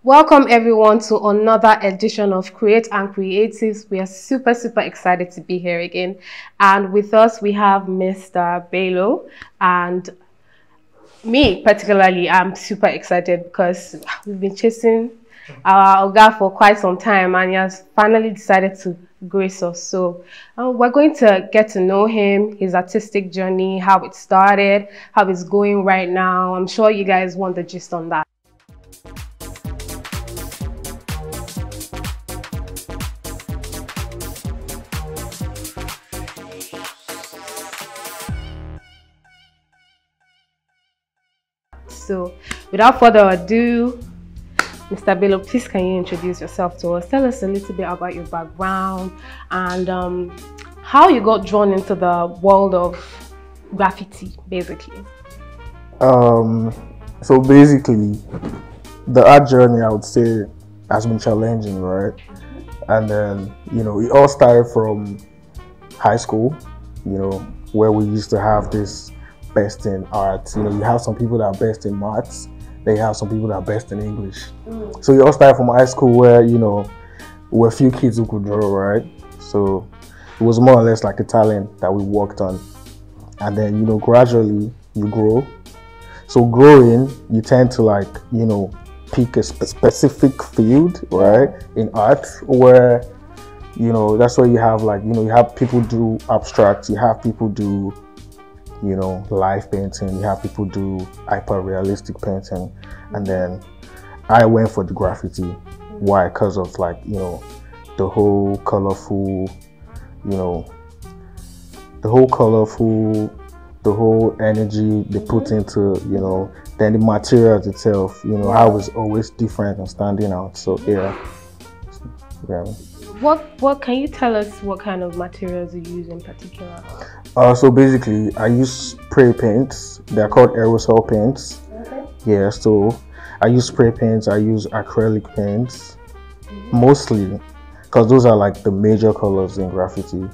Welcome everyone to another edition of Create and Creatives. We are super excited to be here again. And with us we have Mr. Bello, and me particularly, I'm super excited because we've been chasing our Oga for quite some time and he has finally decided to grace us. So we're going to get to know him, his artistic journey, how it started, how it's going right now. I'm sure you guys want the gist on that. So without further ado, Mr. Bello, please can you introduce yourself to us? Tell us a little bit about your background and how you got drawn into the world of graffiti, basically. So basically, the art journey, I would say, has been challenging, right? And then, you know, it all started from high school, you know, where we used to have this best in art. You know, you have some people that are best in maths, they have some people that are best in English. So you all started from high school where, you know, were a few kids who could draw, right? So it was more or less like a talent that we worked on. And then, you know, gradually you grow. So growing, you tend to, like, you know, pick a specific field, right, in art, where, you know, that's where you have, like, you know, you have people do abstract, you have people do, you know, live painting, you have people do hyper realistic painting. And then I went for the graffiti. Why? Because of, like, you know, the whole colorful, you know, the whole energy they put into, you know, then the materials itself, you know, how it's always different and standing out. So yeah. What can you tell us what kind of materials you use in particular? So basically, I use spray paints. They're called aerosol paints. Okay. Yeah, so I use spray paints, I use acrylic paints, mostly, because those are like the major colors in graffiti.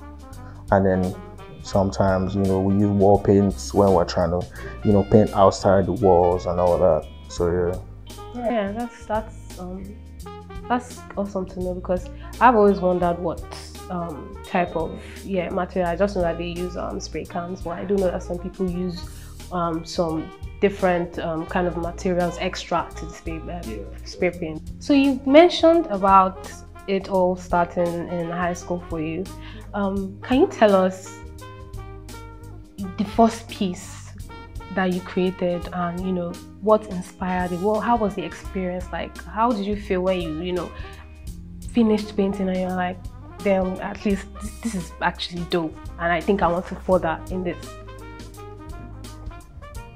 And then sometimes, you know, we use wall paints when we're trying to, you know, paint outside the walls and all that. So yeah. Yeah, that's awesome to know, because I've always wondered what type of material. I just know that they use spray cans, but I do know that some people use some different kind of materials extra to the spray paint. So you mentioned about it all starting in high school for you. Can you tell us the first piece that you created, and, you know, what inspired it? Well, how was the experience like? How did you feel when you know, finished painting and you're like, damn, at least this is actually dope, and I think I want to further in this?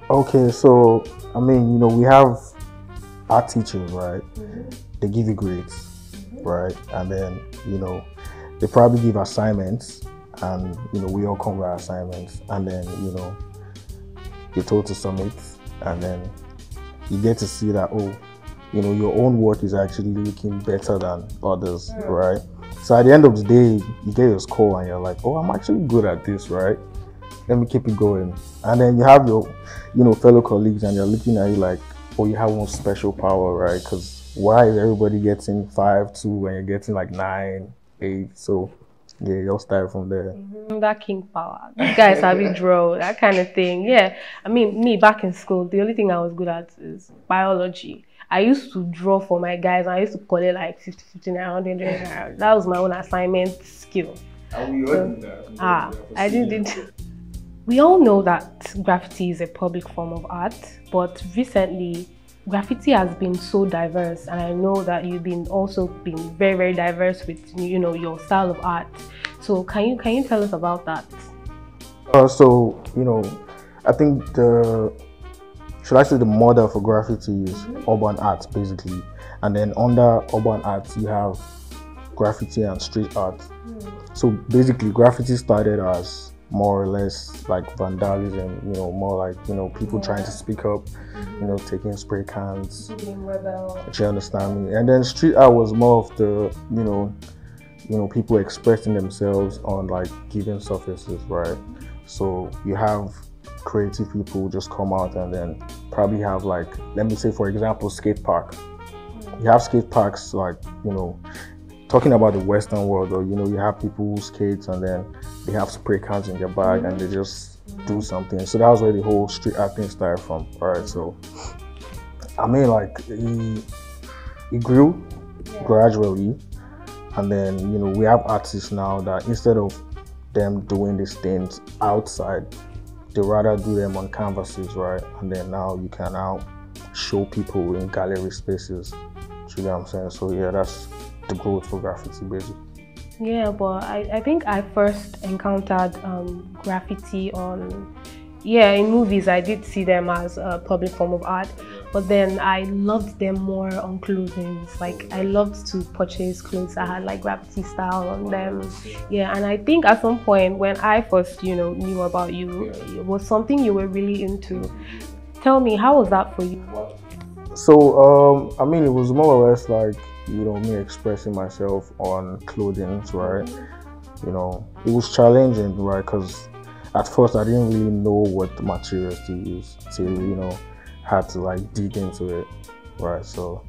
Okay, so I mean, you know, we have art teachers, right? They give you grades, right? And then, you know, they probably give assignments, and, you know, we all come with our assignments, and then, you know, you're told to submit, and then you get to see that, oh, you know, your own work is actually looking better than others, right? So at the end of the day, you get your score and you're like, oh, I'm actually good at this, right? Let me keep it going. And then you have your, you know, fellow colleagues, and they're looking at you like, oh, you have one special power, right? Because why is everybody getting 5, 2, and you're getting like 9, 8? So yeah, you'll start from there. That king power. These guys have you draw, that kind of thing. Yeah. I mean, me back in school, the only thing I was good at is biology. I used to draw for my guys, and I used to collect like 50, 100. That was my own assignment skill. And we all did that. I did. We all know that graffiti is a public form of art, but recently graffiti has been so diverse, and I know that you've been very diverse with, you know, your style of art. So can you tell us about that? So, you know, I think the model for graffiti is urban art, basically, and then under urban art you have graffiti and street art. So basically, graffiti started as more or less like vandalism, you know, more like, you know, people trying to speak up, you know, taking spray cans, being rebel. do you understand me? And then street art was more of the, you know, people expressing themselves on like given surfaces, right? So you have creative people just come out and then probably have, like, let me say for example, skate park, you have skate parks, like, you know, talking about the Western world, or, you know, you have people who skate and then they have spray cans in their bag and they just do something. So that was where the whole street art thing started from. All right, so I mean, like, it grew gradually, and then, you know, we have artists now that instead of them doing these things outside, they rather do them on canvases, right? And then now you can now show people in gallery spaces. You know what I'm saying? So yeah, that's the growth for graffiti, basically. Yeah, but I think I first encountered graffiti on, in movies. I did see them as a public form of art, but then I loved them more on clothing. Like, I loved to purchase clothes that had like graffiti style on them. Yeah, and I think at some point when I first, you know, knew about you, it was something you were really into. Tell me, how was that for you? So, I mean, it was more or less like, you know, me expressing myself on clothing, right? You know, it was challenging, right? Because at first I didn't really know what materials to use till, you know, had to like dig into it, right? So,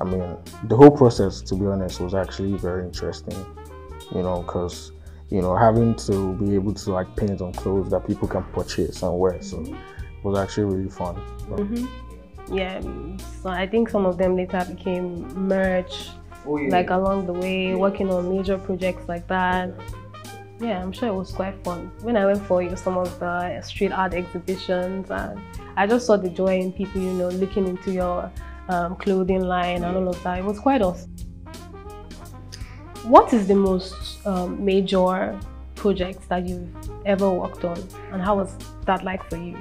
I mean, the whole process, to be honest, was actually very interesting, you know, because, you know, having to be able to like paint on clothes that people can purchase and wear, so it was actually really fun. Right? Yeah, so I think some of them later became merch, like along the way, working on major projects like that. Yeah, I'm sure it was quite fun. When I went for some of the street art exhibitions, and I just saw the joy in people, you know, looking into your clothing line and all of that. It was quite awesome. What is the most major project that you've ever worked on, and how was that like for you?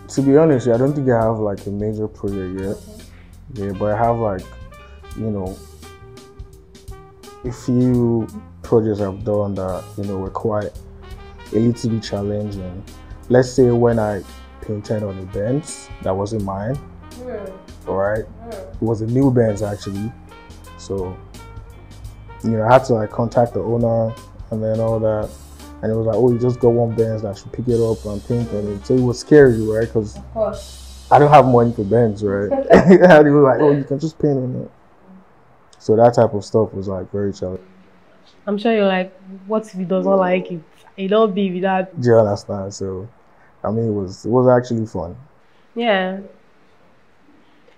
To be honest, I don't think I have like a major project yet. Yeah, but I have like, you know, a few projects I've done that, you know, were quite a little bit challenging. Let's say when I painted on a Benz that wasn't mine, alright? It was a new Benz actually. So, you know, I had to like contact the owner and then all that. And it was like, oh, you just got one Benz, I should pick it up and paint on it. So it was scary, right? Because I don't have money for Benz, right? And it was like, oh, you can just paint on it. So that type of stuff was like very challenging. I'm sure you're like, what if he doesn't like it? It don't be with that. Do you understand? So, I mean, it was actually fun. Yeah.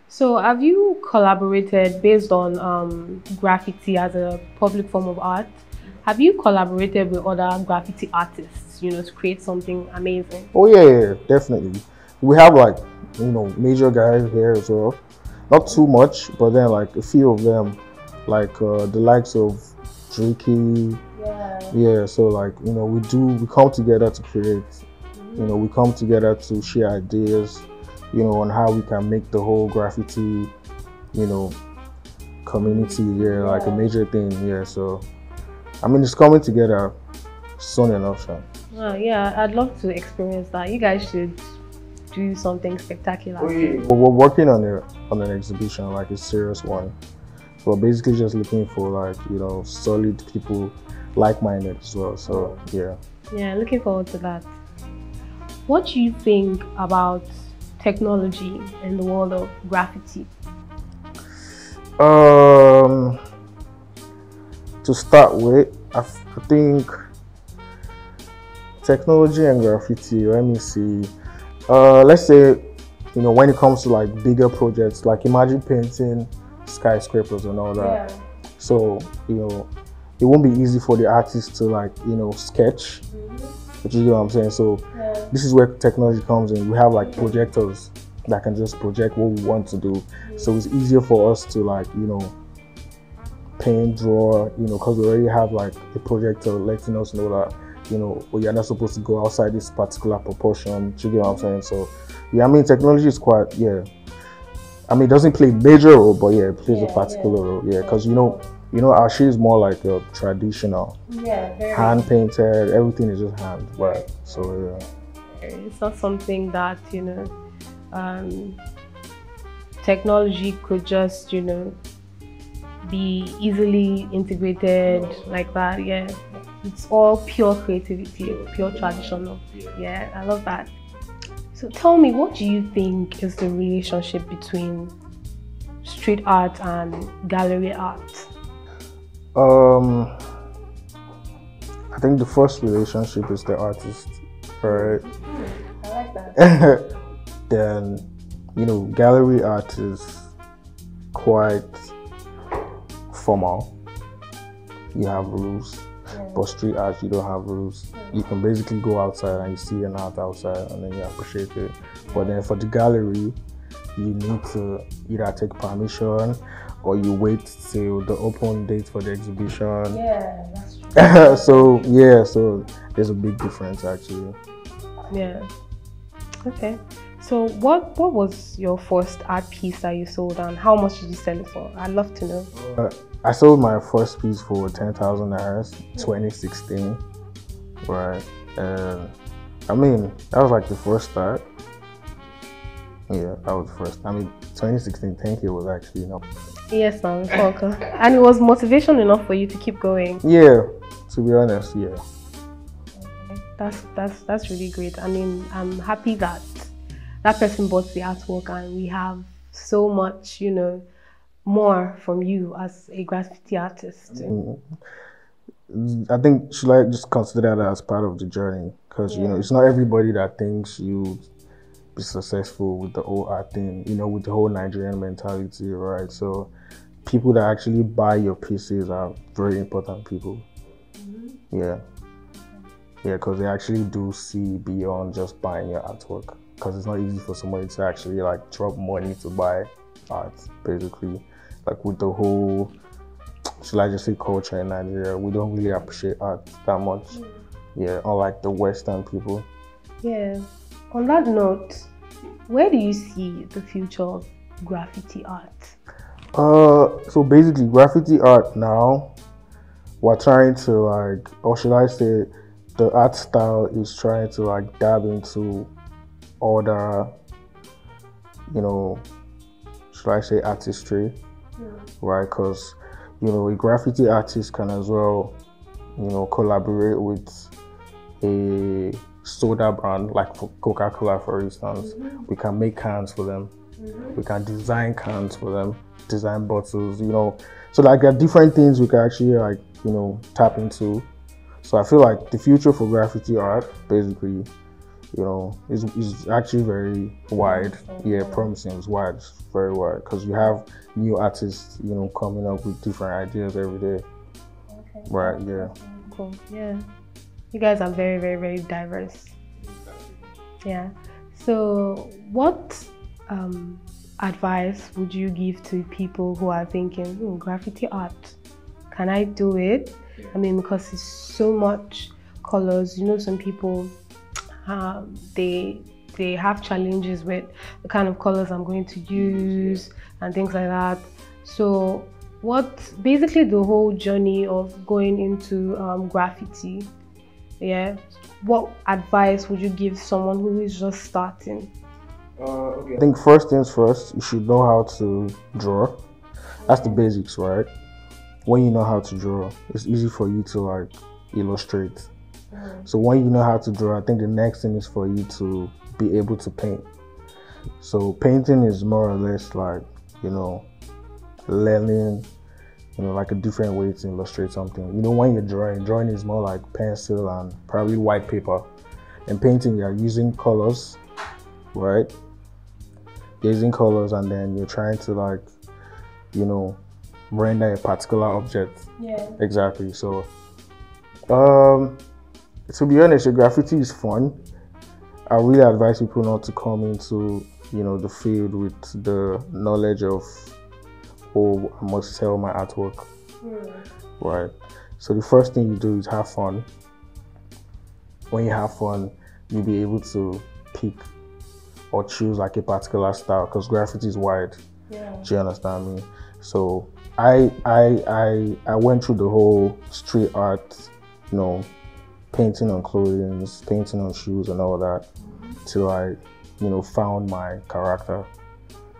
So have you collaborated based on graffiti as a public form of art? Have you collaborated with other graffiti artists, you know, to create something amazing? Oh yeah, definitely. We have like, you know, major guys here as well. Not too much, but then like a few of them, like the likes of Drakey. Yeah, so like, you know, we come together to create. You know, we come together to share ideas, you know, on how we can make the whole graffiti, you know, community, like a major thing, so I mean, it's coming together soon enough. So. Yeah, I'd love to experience that. You guys should do something spectacular. We're working on an exhibition, like a serious one. We're basically just looking for like, you know, solid people, like-minded as well. So yeah. Yeah, looking forward to that. What do you think about technology in the world of graffiti? To start with, I think technology and graffiti, let me see. Let's say, you know, when it comes to like bigger projects, like imagine painting skyscrapers and all that. So, you know, it won't be easy for the artist to like, you know, sketch. But you know what I'm saying? So this is where technology comes in. We have like projectors that can just project what we want to do. So it's easier for us to like, you know, paint, draw, you know, because we already have like a projector letting us know that, you know, you're not supposed to go outside this particular proportion. You get what I'm saying? So yeah, I mean, technology is quite, I mean, it doesn't play a major role, but yeah, it plays a particular role. Yeah, because you know, our shit is more like a traditional, hand painted. Everything is just hand, right? So yeah, it's not something that, you know, technology could just, you know, be easily integrated like that. Yeah, it's all pure creativity, pure traditional. Yeah, I love that. So tell me, what do you think is the relationship between street art and gallery art? I think the first relationship is the artist, right? I like that. Then, gallery art is quite formal. You have rules, but street art, you don't have rules. You can basically go outside and you see an art outside and then you appreciate it. But then for the gallery, you need to either take permission or you wait till the open date for the exhibition. Yeah, that's true. So there's a big difference actually. Yeah. Okay. So what was your first art piece that you sold and how much did you sell it for? I'd love to know. I sold my first piece for 10,000 naira, 2016. Right. I mean, that was like the first start. Yeah, that was the first. 2016, 10K was actually enough. Yes, ma'am. Welcome. And it was motivation enough for you to keep going. Yeah, to be honest, yeah. That's really great. I mean, I'm happy that that person bought the artwork and we have so much, more from you as a graffiti artist. I think should I just consider that as part of the journey because it's not everybody that thinks you be successful with the whole art thing, with the whole Nigerian mentality, right? So people that actually buy your pieces are very important people. Yeah, because they actually do see beyond just buying your artwork because it's not easy for somebody to actually like drop money to buy art, basically. Like with the whole, should I just say, culture in Nigeria, we don't really appreciate art that much. Yeah, unlike the Western people. Yeah. On that note, where do you see the future of graffiti art? So basically, graffiti art now, we're trying to or should I say, the art style is trying to dab into other, should I say, artistry. Right, because a graffiti artist can as well collaborate with a soda brand like Coca-Cola, for instance. We can make cans for them, we can design cans for them, design bottles, so there are different things we can actually tap into. So I feel like the future for graffiti art basically is actually very wide. Yeah, promising. It's wide, it's very wide because you have new artists, coming up with different ideas every day. Okay. Right. Yeah. Cool. Yeah. You guys are very, very, very diverse. Yeah. So, what advice would you give to people who are thinking, graffiti art, can I do it? I mean, because it's so much colors. Some people. They have challenges with the kind of colors I'm going to use and things like that. So what basically the whole journey of going into graffiti, what advice would you give someone who is just starting? Okay. I think first things first, you should know how to draw. That's the basics, right? When you know how to draw, it's easy for you to illustrate. So when you know how to draw, I think the next thing is for you to be able to paint. So painting is more or less learning, like a different way to illustrate something. When you're drawing is more like pencil and probably white paper. And painting, you're using colors, right? You're using colors and then you're trying to render a particular object. Yeah. Exactly. So to be honest, your graffiti is fun. I really advise people not to come into, the field with the knowledge of, I must sell my artwork. Right. So the first thing you do is have fun. When you have fun, you'll be able to pick or choose a particular style because graffiti is wide. Yeah. Do you understand me? So I went through the whole street art, painting on clothing, painting on shoes and all that till I, found my character.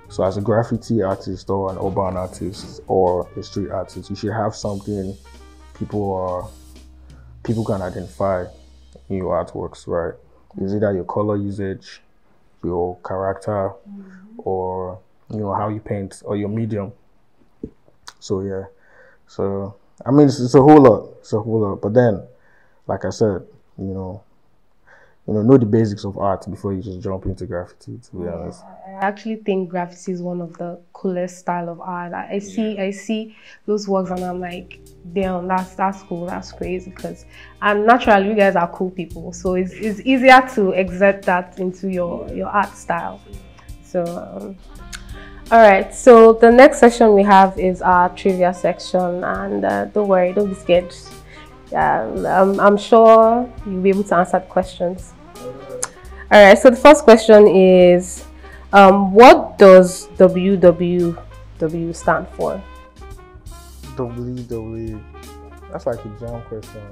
So as a graffiti artist or an urban artist or a street artist, you should have something people can identify in your artworks, right? Is either your color usage, your character, or how you paint, or your medium. So yeah, so I mean it's a whole lot. But then, like I said, know the basics of art before you just jump into graffiti, to be honest. I actually think graffiti is one of the coolest style of art. I see those works and I'm like, damn, that's cool, that's crazy. And naturally, you guys are cool people, so it's easier to exert that into your art style. So all right, so the next section we have is our trivia section, and don't worry, don't be scared. I'm sure you'll be able to answer the questions. All right, so the first question is, what does WWW stand for? WW, that's like a jam question.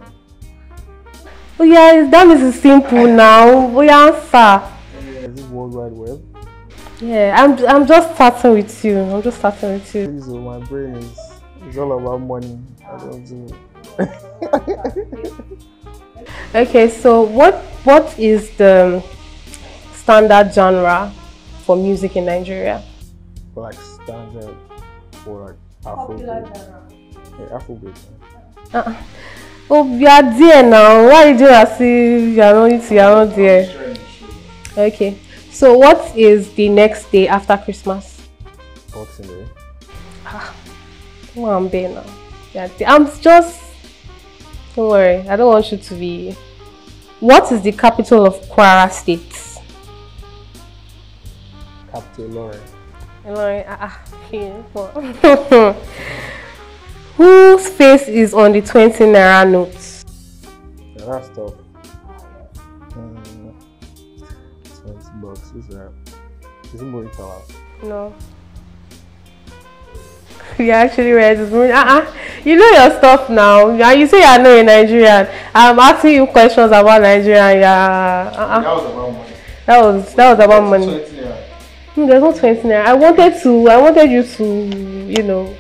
Oh yeah, that is simple now. We answer. Is it World Wide Web? Yeah, I'm just starting with you. Please, my brain is all about money. I don't do it. Okay, so what is the standard genre for music in Nigeria? Like standard or like Afrobeat? Yeah, Afrobeat. Oh, you are there now. Why did you as if you are not there? Okay, so what is the next day after Christmas? Boxing Day. Come on, babe now. Yeah, I'm just. Don't worry, I don't want you to be. What is the capital of Kwara State? Capital Ilorin. Whose face is on the 20 naira notes? Yeah, that's tough. 20 bucks, who's that? Is it Morikawa? No. You actually read this movie. You know your stuff now. You say you're not a Nigerian. I'm asking you questions about Nigeria. Yeah. That was about money. That was about money. 20 naira. There's no 20 naira. I wanted you to,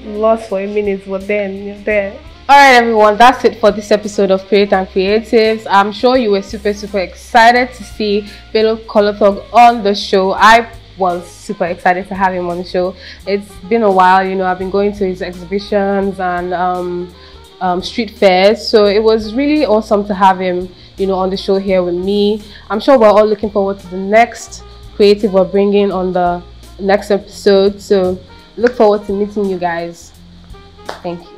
lost for a minute, but then you're there. Alright everyone, that's it for this episode of Creath and Creatives. I'm sure you were super excited to see BelloColorThug on the show. I was super excited to have him on the show. It's been a while, I've been going to his exhibitions and street fairs, so it was really awesome to have him, on the show here with me. I'm sure we're all looking forward to the next creative we're bringing on the next episode, so look forward to meeting you guys. Thank you.